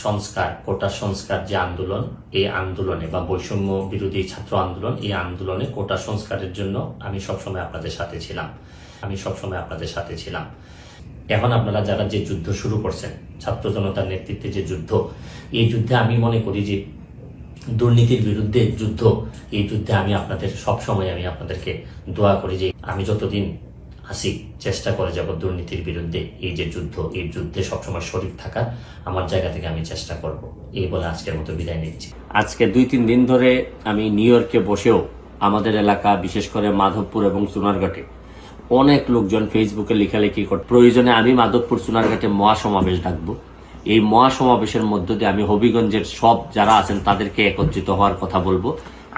সংস্কার, কোটা সংস্কার যে আন্দোলন, এই আন্দোলনে বা বৈষম্য বিরোধী ছাত্র আন্দোলন, এই আন্দোলনে কোটা সংস্কারের জন্য আমি সবসময় আপনাদের সাথে ছিলাম। এখন আপনারা যারা যে যুদ্ধ শুরু করছেন, ছাত্র জনতার নেতৃত্বে যে যুদ্ধ, এই যুদ্ধে আমি মনে করি যে দুর্নীতির বিরুদ্ধে যুদ্ধ, এই যুদ্ধে আমি আপনাদেরকে দোয়া করি যে আমি যতদিন আসি চেষ্টা করে যাব দুর্নীতির বিরুদ্ধে এই যে যুদ্ধ, এই যুদ্ধে সবসময় শরীক থাকা, আমার জায়গা থেকে আমি চেষ্টা করব। এই বলে আজকের মতো বিদায় নিচ্ছি। আজকে 2-3 দিন ধরে আমি নিউ ইয়র্কে বসেও আমাদের এলাকা, বিশেষ করে মাধবপুর এবং চুনারঘাটে অনেক লোকজন ফেসবুকে লেখালেখি করে প্রয়োজনে আমি মাধবপুর চুনারঘাটে মহাসমাবেশ ডাকবো। এই মহাসমাবেশের মধ্য দিয়ে আমি হবিগঞ্জের সব যারা আছেন তাদেরকে একত্রিত হওয়ার কথা বলবো।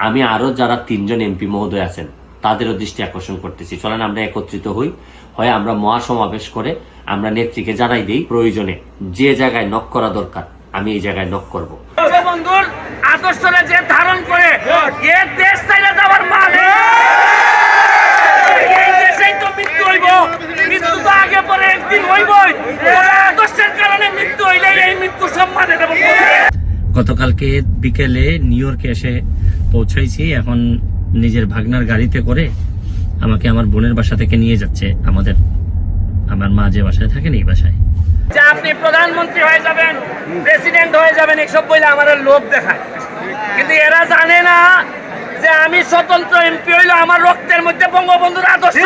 আমি আরো যারা 3 জন এমপি মহোদয় আছেন তাদেরও দৃষ্টি আকর্ষণ করতেছি, চলেন আমরা একত্রিত হই, হয় আমরা মহাসমাবেশ করে আমরা নেত্রীকে জানাই দিই, প্রয়োজনে যে জায়গায় নক করা দরকার আমি এই জায়গায় নক করবো। বন্ধুর আদর্শরে যে ধারণ করে দেশ চাইলে যাওয়ার মানে এই দেশেই তো মৃত্যু হইব, মৃত্যু তো আগে পরে একদিন হইবই। আদর্শের কারণে মৃত্যু হইলে এই মৃত্যু সম্মানে দেব। গতকালকে বিকেলে নিউ ইয়র্কে এসে পৌঁছাইছি, এখন নিজের ভাগনার গাড়িতে করে আমাকে আমার বোনের বাসা থেকে নিয়ে যাচ্ছে আমার মা যে বাসায় থাকেন এই বাসায়। যে আপনি প্রধানমন্ত্রী হয়ে যাবেন, প্রেসিডেন্ট হয়ে যাবেন, এসব বলে আমাদের লোভ দেখায়, কিন্তু এরা জানে না যে আমি স্বতন্ত্র এমপি হইলো আমার রক্তের মধ্যে বঙ্গবন্ধুর আদর্শ।